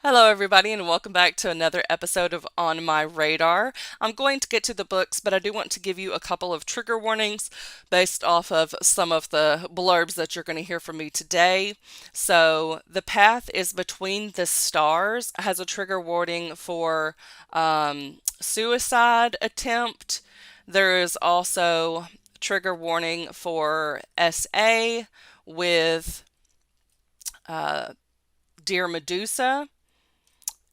Hello, everybody, and welcome back to another episode of On My Radar. I'm going to get to the books, but I do want to give you a couple of trigger warnings based off of some of the blurbs that you're going to hear from me today. So, The Path is Between the Stars has a trigger warning for suicide attempt. There is also trigger warning for SA with uh, Dear Medusa.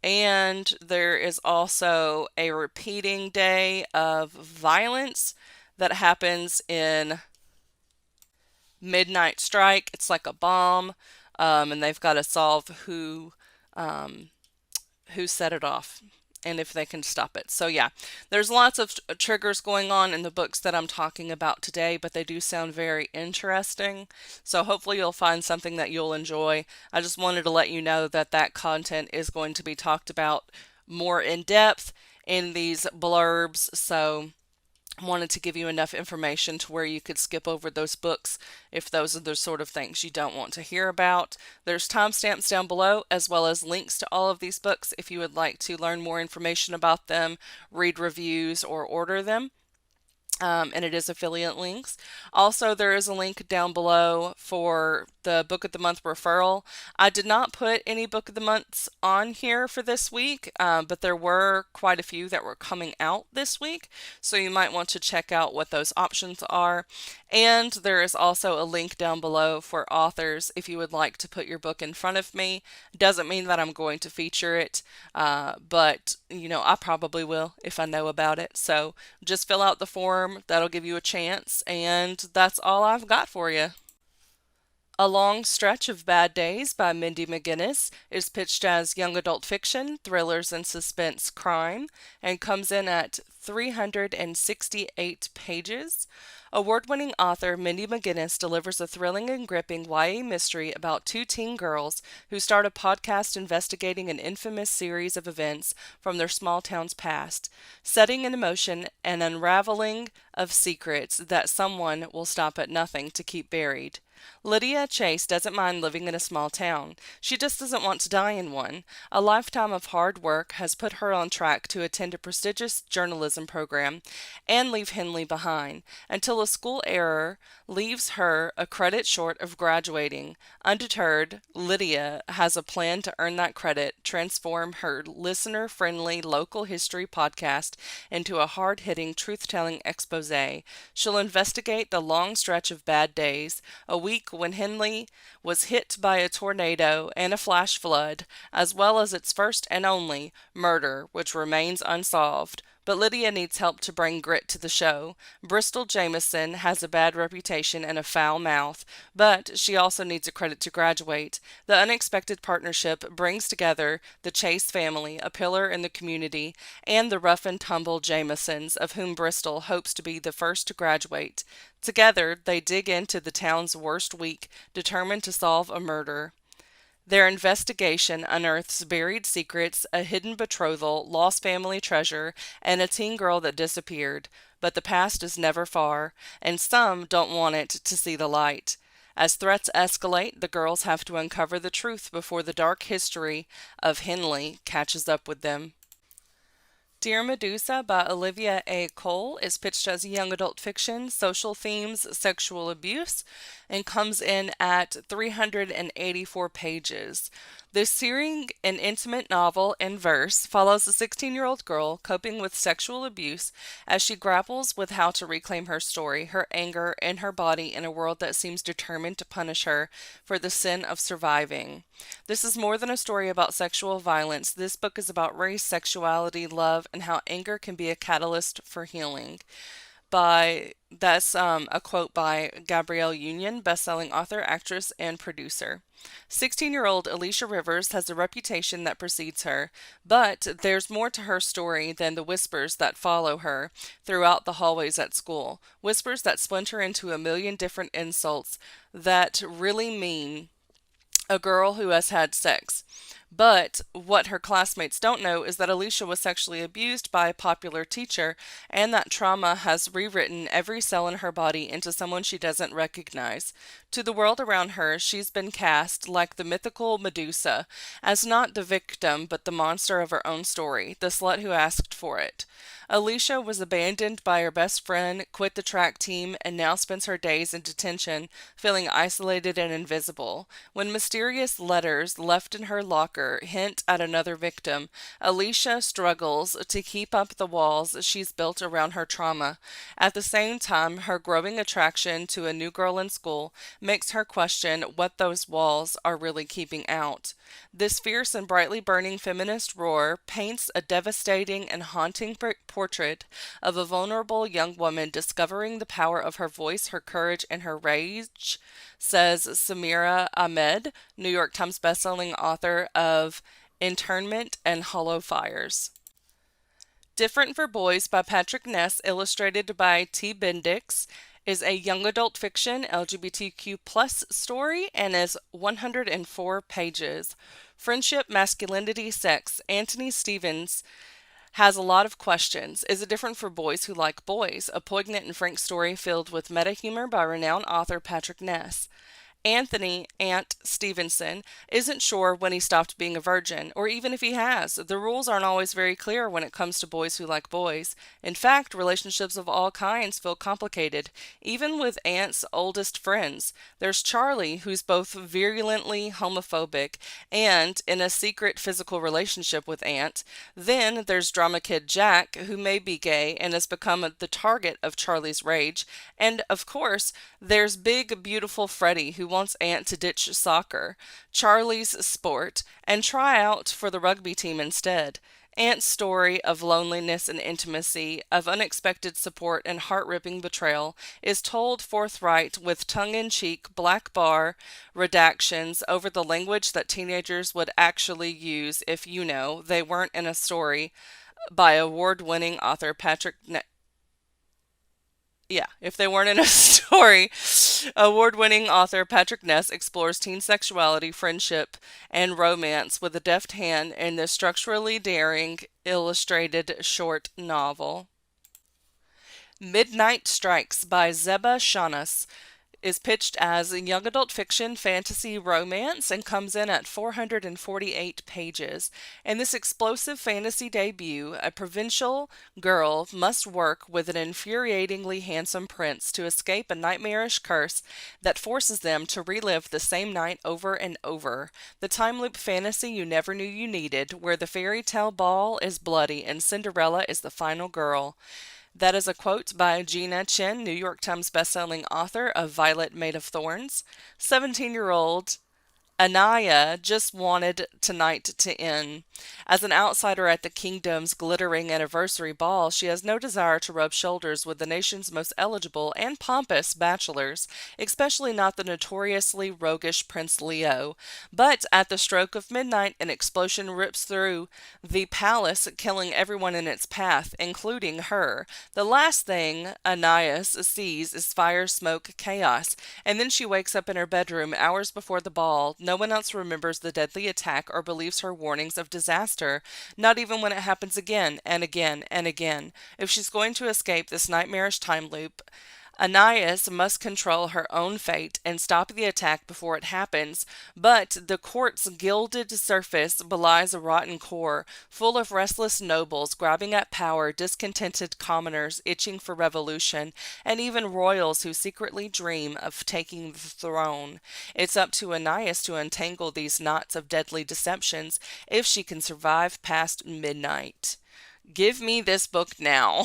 And there is also a repeating day of violence that happens in Midnight Strike. It's like a bomb, and they've got to solve um, who set it off and if they can stop it. So yeah, there's lots of triggers going on in the books that I'm talking about today, but they do sound very interesting. So hopefully you'll find something that you'll enjoy. I just wanted to let you know that that content is going to be talked about more in depth in these blurbs. So wanted to give you enough information to where you could skip over those books if those are the sort of things you don't want to hear about. There's timestamps down below as well as links to all of these books if you would like to learn more information about them, read reviews, or order them. And it is affiliate links. Also, there is a link down below for the Book of the Month referral. I did not put any Book of the Months on here for this week, but there were quite a few that were coming out this week, so you might want to check out what those options are. And there is also a link down below for authors if you would like to put your book in front of me. Doesn't mean that I'm going to feature it, but I probably will if I know about it. So just fill out the form, that'll give you a chance, and that's all I've got for you. A Long Stretch of Bad Days by Mindy McGinnis is pitched as young adult fiction, thrillers, and suspense crime, and comes in at 368 pages. Award winning author Mindy McGinnis delivers a thrilling and gripping YA mystery about two teen girls who start a podcast investigating an infamous series of events from their small town's past, setting in motion an unraveling of secrets that someone will stop at nothing to keep buried. Lydia Chase doesn't mind living in a small town. She just doesn't want to die in one. A lifetime of hard work has put her on track to attend a prestigious journalism program and leave Henley behind, until a school error leaves her a credit short of graduating. Undeterred, Lydia has a plan to earn that credit, transform her listener friendly local history podcast into a hard hitting truth telling expose. She'll investigate the long stretch of bad days, a week when Henley was hit by a tornado and a flash flood, as well as its first and only murder, which remains unsolved. But Lydia needs help to bring grit to the show. Bristol Jameson has a bad reputation and a foul mouth, but she also needs a credit to graduate. The unexpected partnership brings together the Chase family, a pillar in the community, and the rough and tumble Jamesons, of whom Bristol hopes to be the first to graduate. Together, they dig into the town's worst week, determined to solve a murder. Their investigation unearths buried secrets, a hidden betrothal, lost family treasure, and a teen girl that disappeared. But the past is never far, and some don't want it to see the light. As threats escalate, the girls have to uncover the truth before the dark history of Henley catches up with them. Dear Medusa by Olivia A. Cole is pitched as young adult fiction, social themes, sexual abuse, and comes in at 384 pages. This searing and intimate novel in verse follows a 16-year-old girl coping with sexual abuse as she grapples with how to reclaim her story, her anger, and her body in a world that seems determined to punish her for the sin of surviving. This is more than a story about sexual violence. This book is about race, sexuality, love, and how anger can be a catalyst for healing. That's a quote by Gabrielle Union, best-selling author, actress, and producer. 16-year-old Alicia Rivers has a reputation that precedes her, but there's more to her story than the whispers that follow her throughout the hallways at school. Whispers that splinter into a million different insults that really mean a girl who has had sex. But what her classmates don't know is that Alicia was sexually abused by a popular teacher, and that trauma has rewritten every cell in her body into someone she doesn't recognize. To the world around her, she's been cast, like the mythical Medusa, as not the victim but the monster of her own story, the slut who asked for it. Alicia was abandoned by her best friend, quit the track team, and now spends her days in detention, feeling isolated and invisible. When mysterious letters left in her locker hint at another victim, Alicia struggles to keep up the walls she's built around her trauma. At the same time, her growing attraction to a new girl in school makes her question what those walls are really keeping out. This fierce and brightly burning feminist roar paints a devastating and haunting portrait of a vulnerable young woman discovering the power of her voice, her courage, and her rage, says Samira Ahmed, New York Times bestselling author of Internment and Hollow Fires. Different for Boys by Patrick Ness, illustrated by T. Bendix, is a young adult fiction LGBTQ plus story and is 104 pages. Friendship, masculinity, sex. Anthony Stevens has a lot of questions. Is it different for boys who like boys? A poignant and frank story filled with meta humor by renowned author Patrick Ness. Anthony Ant Stevenson isn't sure when he stopped being a virgin, or even if he has. The rules aren't always very clear when it comes to boys who like boys. In fact, relationships of all kinds feel complicated, even with Ant's oldest friends. There's Charlie, who's both virulently homophobic and in a secret physical relationship with Ant. Then there's drama kid Jack, who may be gay and has become the target of Charlie's rage. And, of course, there's big, beautiful Freddie, who wants Ant to ditch soccer, Charlie's sport, and try out for the rugby team instead. Ant's story of loneliness and intimacy, of unexpected support and heart-ripping betrayal, is told forthright with tongue-in-cheek black bar redactions over the language that teenagers would actually use if, they weren't in a story by award-winning author Patrick if they weren't in a story, award-winning author Patrick Ness explores teen sexuality, friendship, and romance with a deft hand in this structurally daring illustrated short novel. Midnight Strikes by Zeba Shahnaz is pitched as a young adult fiction, fantasy, romance, and comes in at 448 pages. In this explosive fantasy debut, a provincial girl must work with an infuriatingly handsome prince to escape a nightmarish curse that forces them to relive the same night over and over. The time loop fantasy you never knew you needed, where the fairy tale ball is bloody and Cinderella is the final girl. That is a quote by Gina Chen, New York Times bestselling author of Violet Made of Thorns. 17-year-old Anaya just wanted tonight to end. As an outsider at the kingdom's glittering anniversary ball, she has no desire to rub shoulders with the nation's most eligible and pompous bachelors, especially not the notoriously roguish Prince Leo. But at the stroke of midnight, an explosion rips through the palace, killing everyone in its path, including her. The last thing Anais sees is fire, smoke, chaos, and then she wakes up in her bedroom hours before the ball. No one else remembers the deadly attack or believes her warnings of disaster, not even when it happens again and again and again. If she's going to escape this nightmarish time loop, Anais must control her own fate and stop the attack before it happens, but the court's gilded surface belies a rotten core, full of restless nobles grabbing at power, discontented commoners itching for revolution, and even royals who secretly dream of taking the throne. It's up to Anais to untangle these knots of deadly deceptions if she can survive past midnight. Give me this book now.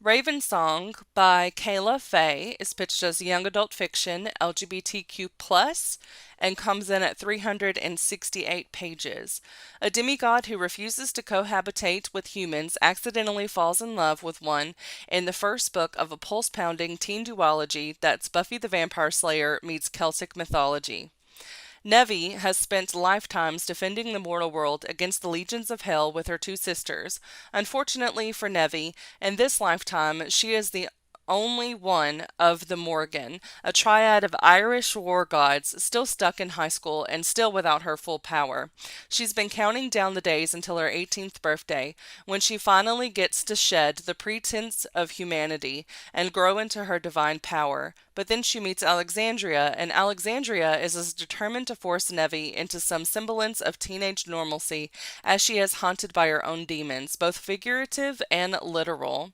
Ravensong by Cayla Fay is pitched as young adult fiction, LGBTQ+, and comes in at 368 pages. A demigod who refuses to cohabitate with humans accidentally falls in love with one in the first book of a pulse-pounding teen duology that's Buffy the Vampire Slayer meets Celtic mythology. Nevi has spent lifetimes defending the mortal world against the legions of hell with her two sisters. Unfortunately for Nevi, in this lifetime, she is the only one of the Morgan, a triad of Irish war gods still stuck in high school and still without her full power. She's been counting down the days until her 18th birthday, when she finally gets to shed the pretense of humanity and grow into her divine power. But then she meets Alexandria, and Alexandria is as determined to force Nevi into some semblance of teenage normalcy as she is haunted by her own demons, both figurative and literal.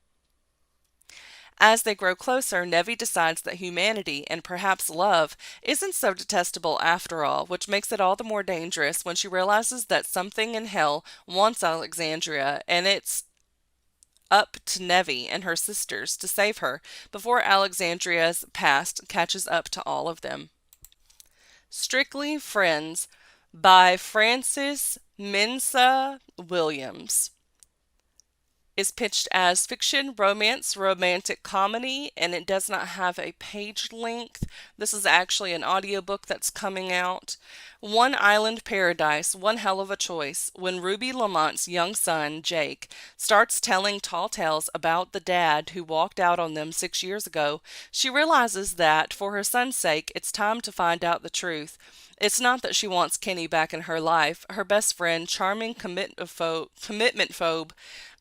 As they grow closer, Nevi decides that humanity, and perhaps love, isn't so detestable after all, which makes it all the more dangerous when she realizes that something in hell wants Alexandria, and it's up to Nevi and her sisters to save her before Alexandria's past catches up to all of them. Strictly Friends by Frances Mensah Williams is pitched as fiction, romance, romantic comedy, and it does not have a page length. This is actually an audiobook that's coming out. One Island Paradise, one hell of a choice. When Ruby Lamont's young son, Jake, starts telling tall tales about the dad who walked out on them 6 years ago, she realizes that, for her son's sake, it's time to find out the truth. It's not that she wants Kenny back in her life. Her best friend, charming commitment phobe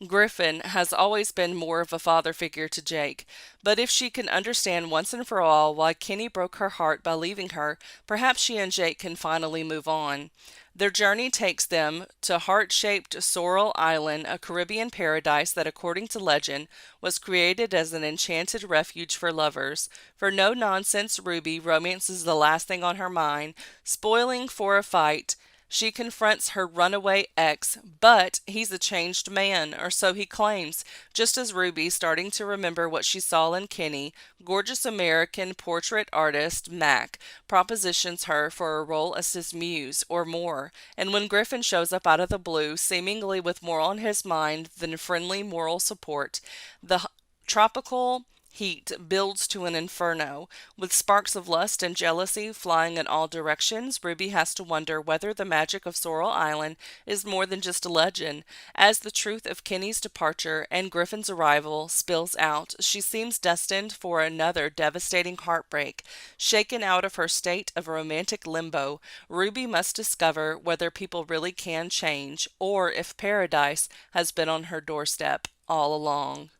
Griffin, has always been more of a father figure to Jake. But if she can understand once and for all why Kenny broke her heart by leaving her, perhaps she and Jake can finally move on. Their journey takes them to heart-shaped Sorrel Island, a Caribbean paradise that, according to legend, was created as an enchanted refuge for lovers. For no-nonsense Ruby, romance is the last thing on her mind. Spoiling for a fight, she confronts her runaway ex, but he's a changed man, or so he claims, just as Ruby, starting to remember what she saw in Kenny, gorgeous American portrait artist Mac propositions her for a role as his muse, or more, and when Griffin shows up out of the blue, seemingly with more on his mind than friendly moral support, the tropical heat builds to an inferno. With sparks of lust and jealousy flying in all directions, Ruby has to wonder whether the magic of Sorrel Island is more than just a legend. As the truth of Kenny's departure and Griffin's arrival spills out, she seems destined for another devastating heartbreak. Shaken out of her state of romantic limbo, Ruby must discover whether people really can change, or if paradise has been on her doorstep all along.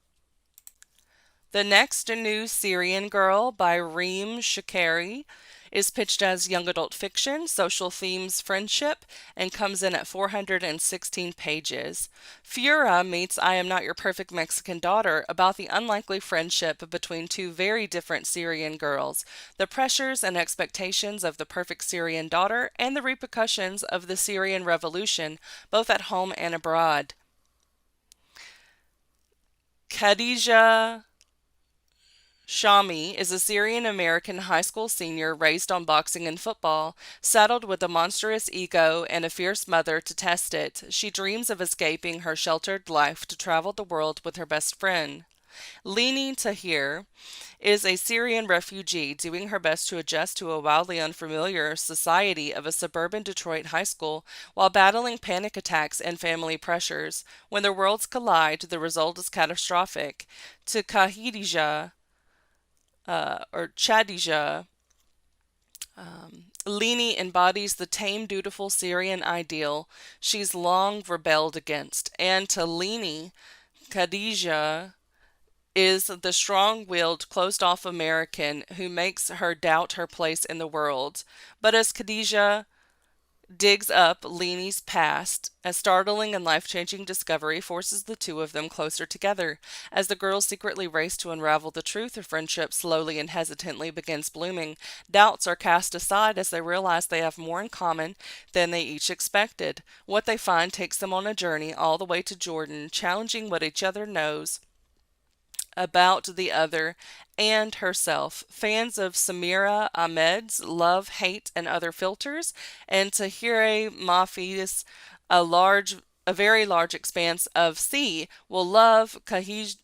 The next new Syrian Girl by Ream Shukairy is pitched as young adult fiction, social themes, friendship, and comes in at 416 pages. Fura meets I Am Not Your Perfect Mexican Daughter about the unlikely friendship between two very different Syrian girls, the pressures and expectations of the perfect Syrian daughter, and the repercussions of the Syrian Revolution, both at home and abroad. Khadija Shami is a Syrian-American high school senior raised on boxing and football. Saddled with a monstrous ego and a fierce mother to test it, she dreams of escaping her sheltered life to travel the world with her best friend. Lini Tahir is a Syrian refugee doing her best to adjust to a wildly unfamiliar society of a suburban Detroit high school while battling panic attacks and family pressures. When their worlds collide, the result is catastrophic. To Khadija or Chadija, Lini embodies the tame, dutiful Syrian ideal she's long rebelled against, and to Lini, Khadija is the strong-willed, closed-off American who makes her doubt her place in the world. But as Khadija digs up Lini's past, a startling and life-changing discovery forces the two of them closer together. As the girls secretly race to unravel the truth, their friendship slowly and hesitantly begins blooming. Doubts are cast aside as they realize they have more in common than they each expected. What they find takes them on a journey all the way to Jordan, challenging what each other knows about the other and herself. Fans of Samira Ahmed's Love, Hate, and Other Filters, and Tahire Mafi's a very large expanse of sea will love Kahija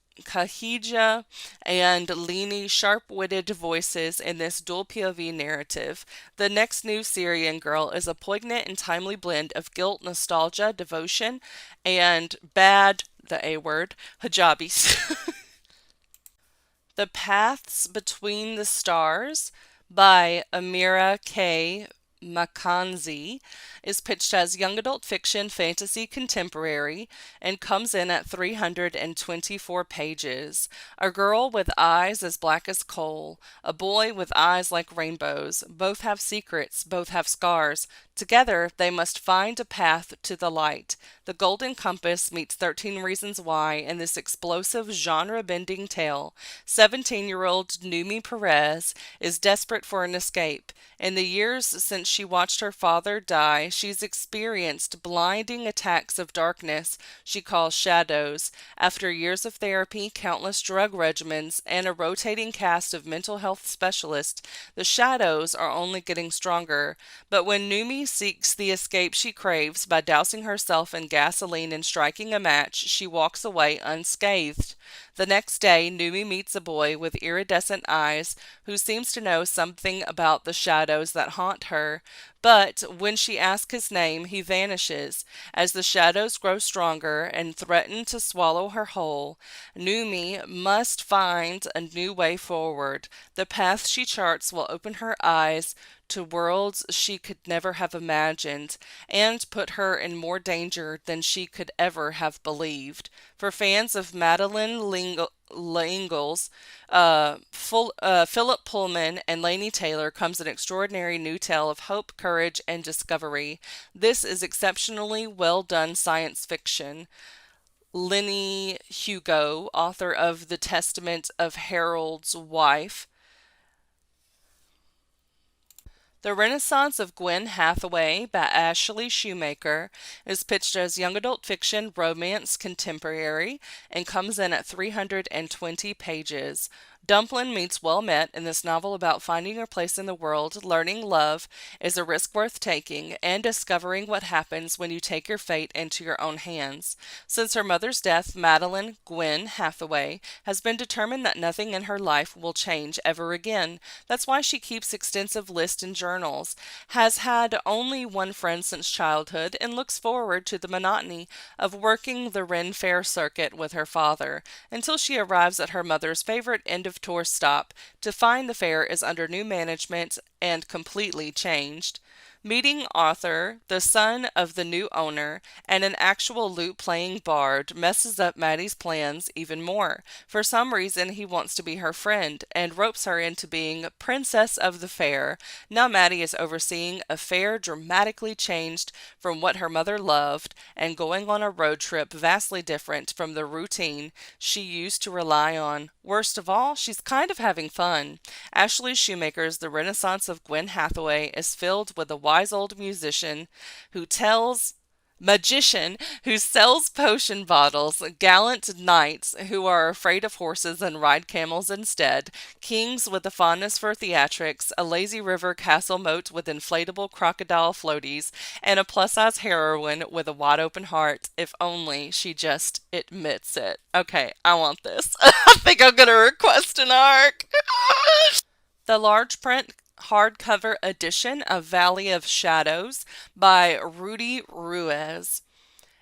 and Lini's sharp-witted voices in this dual POV narrative. The next new Syrian Girl is a poignant and timely blend of guilt, nostalgia, devotion, and bad, the A word, hijabis. The Paths Between the Stars by Amira K. Makansi is pitched as young adult fiction fantasy contemporary and comes in at 324 pages. A girl with eyes as black as coal, a boy with eyes like rainbows. Both have secrets, both have scars. Together, they must find a path to the light. The Golden Compass meets 13 Reasons Why in this explosive genre bending tale. 17-year-old Numi Perez is desperate for an escape. In the years since she watched her father die, she's experienced blinding attacks of darkness she calls shadows. After years of therapy, countless drug regimens, and a rotating cast of mental health specialists, the shadows are only getting stronger. But when Numi seeks the escape she craves by dousing herself in gasoline and striking a match, she walks away unscathed. The next day, Numi meets a boy with iridescent eyes who seems to know something about the shadows that haunt her. But when she asks his name, he vanishes. As the shadows grow stronger and threaten to swallow her whole, Numi must find a new way forward. The path she charts will open her eyes to worlds she could never have imagined, and put her in more danger than she could ever have believed. For fans of Madeline L'Ingles, Philip Pullman, and Laini Taylor comes an extraordinary new tale of hope, courage, and discovery. This is exceptionally well done science fiction. Lenny Hugo, author of The Testament of Harold's Wife, The Renaissance of Gwen Hathaway by Ashley Schumacher is pitched as young adult fiction, romance, contemporary, and comes in at 320 pages. Dumplin meets Well Met in this novel about finding your place in the world, learning love is a risk worth taking, and discovering what happens when you take your fate into your own hands. Since her mother's death, Madeline Gwen Hathaway has been determined that nothing in her life will change ever again. That's why she keeps extensive lists and journals, has had only one friend since childhood, and looks forward to the monotony of working the Ren Fair circuit with her father, until she arrives at her mother's favorite end of tour stop to find the fair is under new management and completely changed. Meeting Arthur, the son of the new owner, and an actual lute-playing bard messes up Maddie's plans even more. For some reason, he wants to be her friend and ropes her into being princess of the fair. Now Maddie is overseeing a fair dramatically changed from what her mother loved and going on a road trip vastly different from the routine she used to rely on. Worst of all, she's kind of having fun. Ashley Shoemaker's The Renaissance of Gwen Hathaway is filled with a wise old who tells magician who sells potion bottles, gallant knights who are afraid of horses and ride camels instead, kings with a fondness for theatrics, a lazy river castle moat with inflatable crocodile floaties, and a plus-size heroine with a wide-open heart, if only she just admits it. Okay, I want this. I think I'm gonna request an arc. The large print hardcover edition of Valley of Shadows by Rudy Ruiz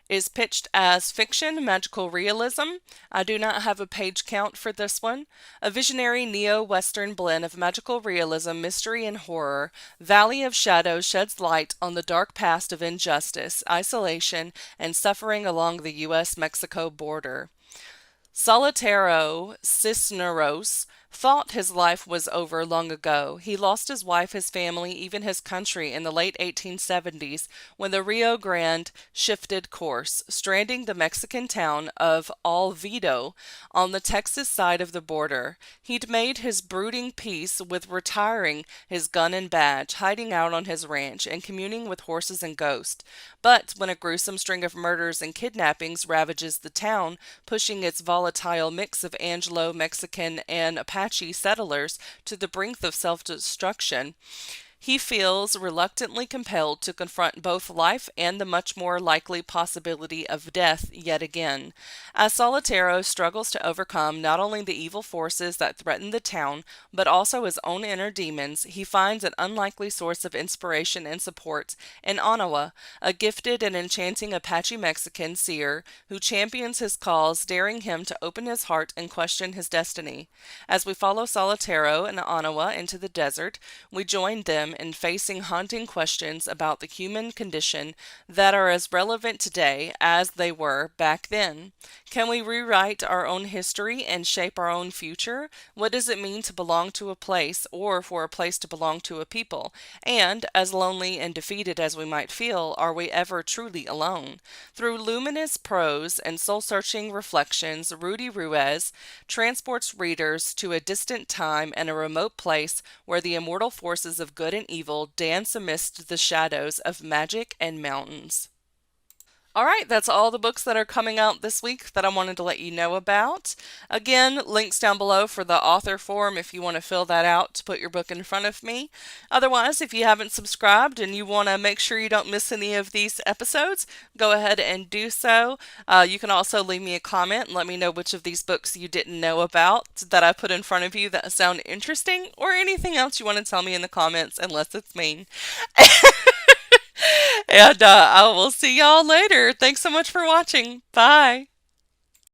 is pitched as fiction, magical realism. I do not have a page count for this one. A visionary neo-Western blend of magical realism, mystery, and horror, Valley of Shadows sheds light on the dark past of injustice, isolation, and suffering along the U.S.-Mexico border. Solitero Cisneros thought his life was over long ago. He lost his wife, his family, even his country in the late 1870s when the Rio Grande shifted course, stranding the Mexican town of Olvido on the Texas side of the border. He'd made his brooding peace with retiring his gun and badge, hiding out on his ranch, and communing with horses and ghosts. But when a gruesome string of murders and kidnappings ravages the town, pushing its volatile mix of Anglo, Mexican, and Apache settlers to the brink of self-destruction, he feels reluctantly compelled to confront both life and the much more likely possibility of death yet again. As Solitero struggles to overcome not only the evil forces that threaten the town, but also his own inner demons, he finds an unlikely source of inspiration and support in Anawa, a gifted and enchanting Apache Mexican seer who champions his cause, daring him to open his heart and question his destiny. As we follow Solitero and Anawa into the desert, we join them in facing haunting questions about the human condition that are as relevant today as they were back then. Can we rewrite our own history and shape our own future? What does it mean to belong to a place or for a place to belong to a people? And, as lonely and defeated as we might feel, are we ever truly alone? Through luminous prose and soul-searching reflections, Rudy Ruiz transports readers to a distant time and a remote place where the immortal forces of good and evil dance amidst the shadows of magic and mountains. All right, that's all the books that are coming out this week that I wanted to let you know about. Again, links down below for the author form if you want to fill that out to put your book in front of me. Otherwise, if you haven't subscribed and you want to make sure you don't miss any of these episodes, go ahead and do so. You can also leave me a comment and let me know which of these books you didn't know about that I put in front of you that sound interesting, or anything else you want to tell me in the comments, unless it's mean. And I will see y'all later. Thanks so much for watching. Bye.